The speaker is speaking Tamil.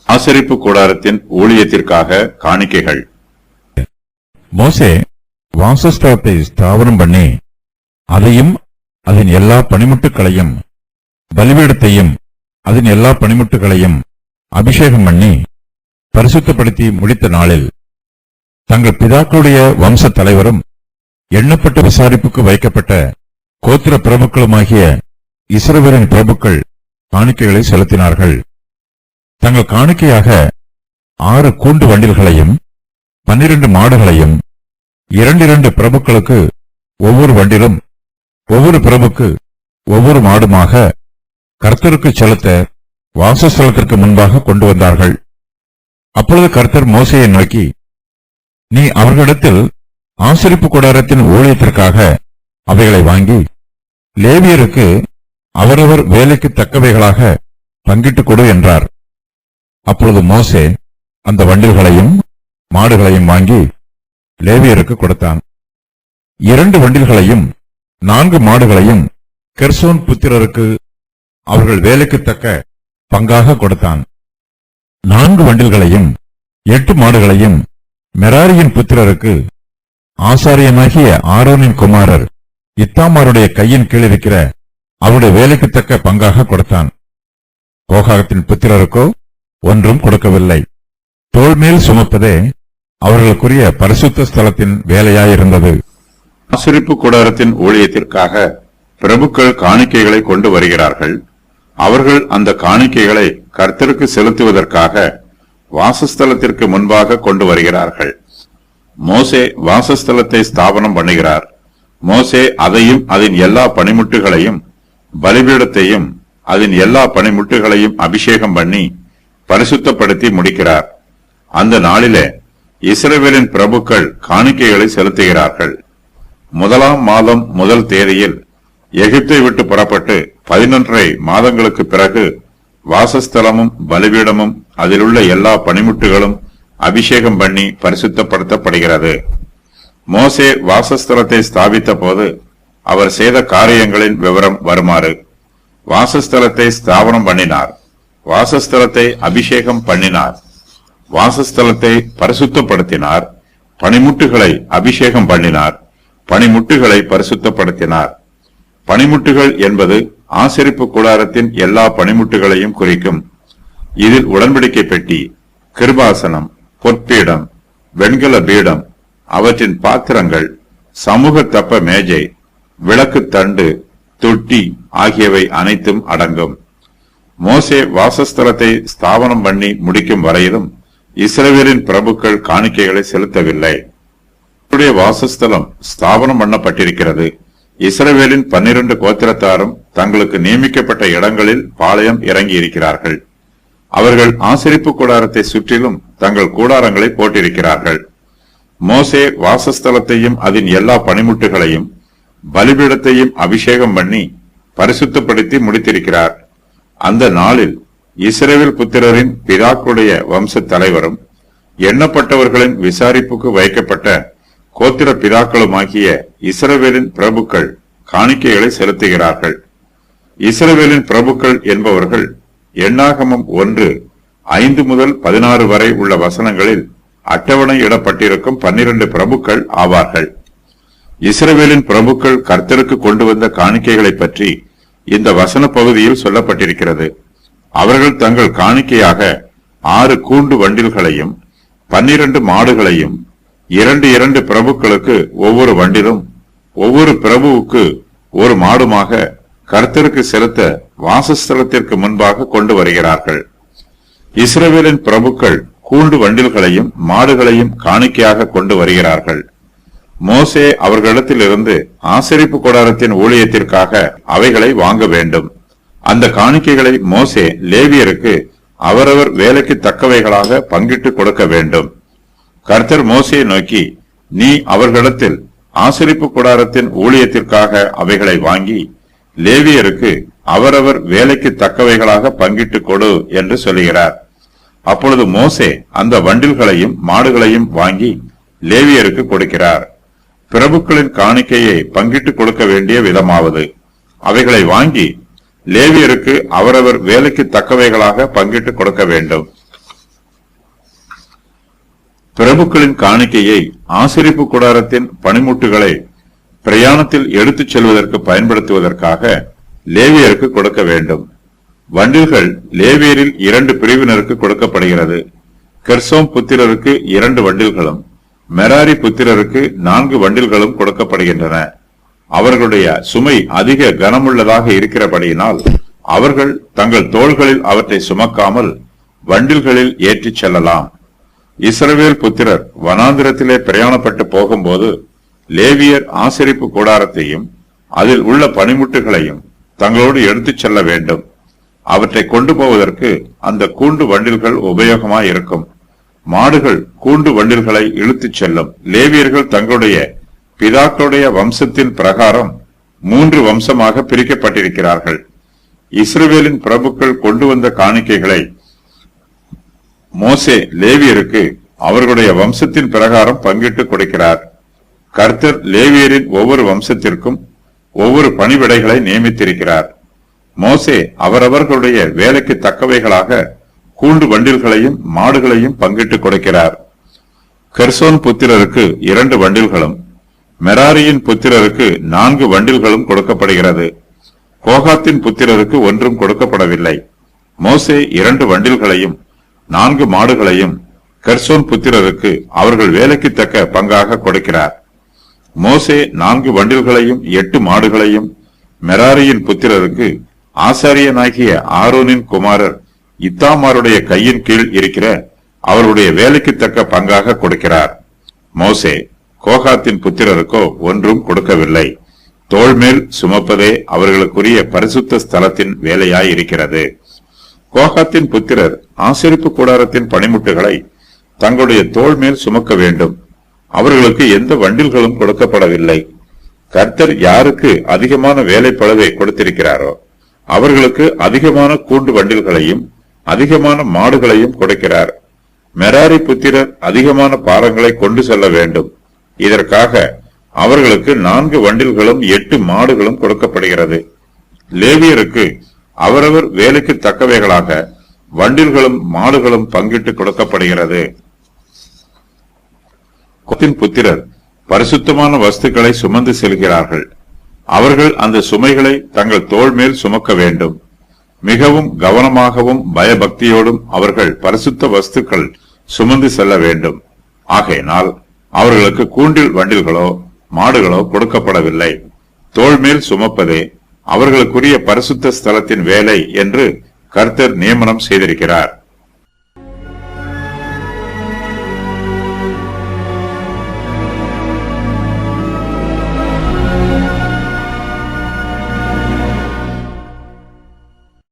ஆசரிப்பு கூடாரத்தின் ஊழியத்திற்காக காணிக்கைகள். மோசே வாசஸ்தலத்தை ஸ்தாபனம் பண்ணி அதையும் அதன் எல்லா பணிமுட்டுகளையும் பலிபீடத்தையும் அதன் எல்லா பணிமுட்டுகளையும் அபிஷேகம் பண்ணி பரிசுத்தப்படுத்தி முடித்த நாளில் தங்கள் பிதாக்களுடைய வம்ச தலைவரும் எண்ணப்பட்ட விசாரிப்புக்கு வைக்கப்பட்ட கோத்திர பிரபுக்களுமாகிய இஸ்ரவேலின் பிரபுக்கள் காணிக்கைகளை செலுத்தினார்கள். தங்கள் காணிக்கையாக 6 கூண்டு வண்டில்களையும் 12 மாடுகளையும் 2 பிரபுக்களுக்கு ஒவ்வொரு வண்டிலும் ஒவ்வொரு பிரபுக்கு ஒவ்வொரு மாடுமாக கர்த்தருக்கு செலுத்த வாசஸ்தலத்திற்கு முன்பாக கொண்டு வந்தார்கள். அப்பொழுது கர்த்தர் மோசேயை நோக்கி, நீ அவர்களிடத்தில் ஆசரிப்பு கூடாரத்தின் ஊழியத்திற்காக அவைகளை வாங்கி லேவியருக்கு அவரவர் வேலைக்கு தக்கவைகளாக பங்கிட்டுக் கொடு என்றார். அப்பொழுது மோசே அந்த வண்டில்களையும் மாடுகளையும் வாங்கி லேவியருக்கு கொடுத்தான். 2 வண்டில்களையும் 4 மாடுகளையும் கெர்சோன் புத்திரருக்கு அவர்கள் வேலைக்கு தக்க பங்காக கொடுத்தான். 4 வண்டில்களையும் 8 மாடுகளையும் மெராரியின் புத்திரருக்கு ஆசாரியனாகிய ஆரோனின் குமாரர் இத்தாமாருடைய கையின் கீழ் இருக்கிற அவருடைய வேலைக்கு தக்க பங்காக கொடுத்தான். கோகாத்தின் புத்திரருக்கோ ஒன்றும் கொடுக்கவில்லை. தோள்மேல் சுமப்பதே அவர்களுக்குரிய பரிசுத்த ஸ்தலத்தின் வேலையாயிருந்தது. ஆசரிப்பு கூடாரத்தின் ஊழியத்திற்காக பிரபுக்கள் காணிக்கைகளை கொண்டு வருகிறார்கள். அவர்கள் அந்த காணிக்கைகளை கர்த்தருக்கு செலுத்துவதற்காக வாசஸ்தலத்திற்கு முன்பாக கொண்டு வருகிறார்கள். மோசே வாசஸ்தலத்தை ஸ்தாபனம் பண்ணுகிறார். மோசே அதையும் அதன் எல்லா பணிமுட்டுகளையும் பலிபீடத்தையும் அதன் எல்லா பணிமுட்டுகளையும் அபிஷேகம் பண்ணி பரிசுத்தப்படுத்தி முடிக்கிறார். அந்த நாளிலே இஸ்ரவேலின் பிரபுக்கள் காணிக்கைகளை செலுத்துகிறார்கள். 1ஆம் மாதம் 1 தேதியில் எகிப்தை விட்டு புறப்பட்டு 11 மாதங்களுக்கு பிறகு வாசஸ்தலமும் பலிபீடமும் அதிலுள்ள எல்லா பணிமுட்டுகளும் அபிஷேகம் பண்ணி பரிசுத்தப்படுத்தப்படுகிறது. மோசே வாசஸ்தலத்தை ஸ்தாபித்த போது அவர் செய்த காரியங்களின் விவரம் வருமாறு: வாசஸ்தலத்தை ஸ்தாபனம் பண்ணினார், வாசஸ்தலத்தை அபிஷேகம் பண்ணினார், வாசஸ்தலத்தை பரிசுத்தப்படுத்தினார், பணிமுட்டுகளை அபிஷேகம் பண்ணினார், பணிமுட்டுகளை பரிசுத்தப்படுத்தினார். பணிமுட்டுகள் என்பது ஆசரிப்பு கூடாரத்தின் எல்லா பணிமுட்டுகளையும் குறிக்கும். இதில் உடன்படிக்கை பெட்டி, கிருபாசனம், பொற்பீடம், வெண்கல பீடம், அவற்றின் பாத்திரங்கள், சமூக தப்ப மேஜை, விளக்கு தண்டு, தொட்டி ஆகியவை அனைத்தும் அடங்கும். மோசே வாசஸ்தலத்தை ஸ்தாபனம் பண்ணி முடிக்கும் வரையிலும் இஸ்ரவேலின் பிரபுக்கள் காணிக்கைகளை செலுத்தவில்லை. வாசஸ்தலம் ஸ்தாபனம் பண்ணப்பட்டிருக்கிறது. இஸ்ரவேலின் 12 கோத்திரத்தாரும் தங்களுக்கு நியமிக்கப்பட்ட இடங்களில் பாளையம் இறங்கி இருக்கிறார்கள். அவர்கள் ஆசரிப்பு கூடாரத்தை சுற்றிலும் தங்கள் கூடாரங்களை போட்டிருக்கிறார்கள். மோசே வாசஸ்தலத்தையும் அதன் எல்லா பணிமுட்டுகளையும் பலிபீடத்தையும் அபிஷேகம் பண்ணி பரிசுத்தப்படுத்தி முடித்திருக்கிறார். அந்த நாளில் இஸ்ரவேல் புத்திரரின் பிதாக்களுடைய வம்ச தலைவரும் எண்ணப்பட்டவர்களின் விசாரிப்புக்கு வைக்கப்பட்ட கோத்திர பிதாக்களுமாகிய இஸ்ரவேலின் பிரபுக்கள் காணிக்கைகளை செலுத்துகிறார்கள். இஸ்ரவேலின் பிரபுக்கள் என்பவர்கள் எண்ணாகமம் 1:5 முதல் 16 வரை உள்ள வசனங்களில் அட்டவணையிடப்பட்டிருக்கும் 12 பிரபுக்கள் ஆவார்கள். இஸ்ரவேலின் பிரபுக்கள் கர்த்தருக்கு கொண்டு வந்த காணிக்கைகளை பற்றி இந்த வசன பகுதியில் சொல்லப்பட்டிருக்கிறது. அவர்கள் தங்கள் காணிக்கையாக 6 கூண்டு வண்டில்களையும் 12 மாடுகளையும் 2 பிரபுக்களுக்கு ஒவ்வொரு வண்டிலும் ஒவ்வொரு பிரபுவுக்கு ஒரு மாடுமாக கர்த்தருக்கு செலுத்த வாசஸ்தலத்திற்கு முன்பாக கொண்டு வருகிறார்கள். இஸ்ரவேலின் பிரபுக்கள் கூண்டு வண்டில்களையும் மாடுகளையும் காணிக்கையாக கொண்டு வருகிறார்கள். மோசே அவர்களிடத்திலிருந்து ஆசரிப்பு கூடாரத்தின் ஊழியத்திற்காக அவைகளை வாங்க வேண்டும். அந்த காணிக்கைகளை மோசே லேவியருக்கு அவரவர் வேலைக்கு தக்கவைகளாக பங்கிட்டு கொடுக்க வேண்டும். கர்த்தர் மோசேயை நோக்கி, நீ அவர்களிடத்தில் ஆசரிப்பு கூடாரத்தின் ஊழியத்திற்காக அவைகளை வாங்கி லேவியருக்கு அவரவர் வேலைக்கு தக்கவைகளாக பங்கிட்டு கொடு என்று சொல்லுகிறார். அப்பொழுது மோசே அந்த வண்டில்களையும் மாடுகளையும் வாங்கி லேவியருக்கு கொடுக்கிறார். பிரபுக்களின் காணிக்கையை பங்கிட்டு கொடுக்க வேண்டிய விதமாவது: அவைகளை வாங்கி லேவியருக்கு அவரவர் வேலைக்கு தக்கவைகளாக பங்கிட்டு கொடுக்க வேண்டும். பிரபுக்களின் காணிக்கையை ஆசரிப்பு கூடாரத்தின் பணிமுட்டுகளை பிரயாணத்தில் எடுத்துச் செல்வதற்கு பயன்படுத்துவதற்காக லேவியருக்கு கொடுக்க வேண்டும். வண்டில்கள் லேவியரில் 2 பிரிவினருக்கு கொடுக்கப்படுகிறது. கெர்சோம் புத்திரருக்கு 2 வண்டில்களும் மெராரி புத்திரருக்கு 4 வண்டில்களும் கொடுக்கப்படுகின்றன. அவர்களுடைய சுமை அதிக கனமுள்ளதாக இருக்கிறபடியினால் அவர்கள் தங்கள் தோள்களில் அவற்றை சுமக்காமல் வண்டில்களில் ஏற்றிச் செல்லலாம். இஸ்ரவேல் புத்திரர் வனாந்திரத்திலே பிரயாணப்பட்டு போகும்போது லேவியர் ஆசரிப்பு கூடாரத்தையும் அதில் உள்ள பணிமுட்டுகளையும் தங்களோடு எடுத்துச் செல்ல வேண்டும். அவற்றை கொண்டு போவதற்கு அந்த கூண்டு வண்டில்கள் உபயோகமாய் இருக்கும். மாடுகள் கூண்டு வண்டில்களை இழுத்துச் செல்லும். லேவியர்கள் தங்களுடைய பிதாக்களுடைய வம்சத்தின் பிரகாரம் 3 வம்சமாக பிரிக்கப்பட்டிருக்கிறார்கள். இஸ்ரவேலின் பிரபுக்கள் கொண்டு வந்த காணிக்கைகளை மோசே லேவியருக்கு அவர்களுடைய வம்சத்தின் பிரகாரம் பங்கிட்டு கொடுக்கிறார். கர்த்தர் லேவியரின் ஒவ்வொரு வம்சத்திற்கும் ஒவ்வொரு பணிவிடைகளை நியமித்திருக்கிறார். மோசே அவரவர்களுடைய வேலைக்கு தக்கவைகளாக கூண்டு வண்டில்களையும் மாடுகளையும் பங்கிட்டு கொடுக்கிறார். கெர்சோன் புத்திரருக்கு 2 வண்டில்களும் மெராரியின் புத்திரருக்கு 4 வண்டில்களும் கொடுக்கப்படுகிறது. கோகாத்தின் புத்திரருக்கு ஒன்றும் கொடுக்கப்படவில்லை. மோசே 2 வண்டில்களையும் 4 மாடுகளையும் கெர்சோன் புத்திரருக்கு அவர்கள் வேலைக்கு தக்க பங்காக கொடுக்கிறார். மோசே 4 வண்டில்களையும் 8 மாடுகளையும் மெராரியின் புத்திரருக்கு ஆசாரியனாகிய ஆரோனின் குமாரர் இத்தாமாருடைய கையின் கீழ் இருக்கிற அவருடைய வேலைக்கு தக்க பங்காக கொடுக்கிறார். மோசே கோகாத்தின் புத்திரருக்கோ ஒன்றும் கொடுக்கவில்லை. தோள் மேல் சுமப்பதே அவர்களுக்குரிய பரிசுத்த ஸ்தலத்தின் வேலையாய் இருக்கிறது. கோகாத்தின் புத்திரர் ஆசரிப்பு கூடாரத்தின் பணிமுட்டுகளை தங்களுடைய தோள் மேல் சுமக்க வேண்டும். அவர்களுக்கு எந்த வண்டில்களும் கொடுக்கப்படவில்லை. கர்த்தர் யாருக்கு அதிகமான வேலைப்பளவை கொடுத்திருக்கிறாரோ அவர்களுக்கு அதிகமான கூண்டு வண்டில்களையும் அதிகமான மாடுகளையும் கொடுக்கிறார். மெராரி புத்திரர் அதிகமான பாரங்களை கொண்டு செல்ல வேண்டும். இதற்காக அவர்களுக்கு 4 வண்டில்களும் 8 மாடுகளும் கொடுக்கப்படுகிறது. லேவியருக்கு அவரவர் வேலைக்கு தக்கவைகளாக வண்டில்களும் மாடுகளும் பங்கிட்டு கொடுக்கப்படுகிறது. கோத்தின் புத்திரர் பரிசுத்தமான வஸ்துக்களை சுமந்து செல்கிறார்கள். அவர்கள் அந்த சுமைகளை தங்கள் தோள் மேல் சுமக்க வேண்டும். மிகவும் கவனமாகவும் பயபக்தியோடும் அவர்கள் பரிசுத்த வஸ்துக்கள் சுமந்து செல்ல வேண்டும். ஆகையினால் அவர்களுக்கு கூண்டில் வண்டில்களோ மாடுகளோ கொடுக்கப்படவில்லை. தோள் மேல் சுமப்பதே அவர்களுக்குரிய பரிசுத்த ஸ்தலத்தின் வேலை என்று கர்த்தர் நியமனம் செய்திருக்கிறார்.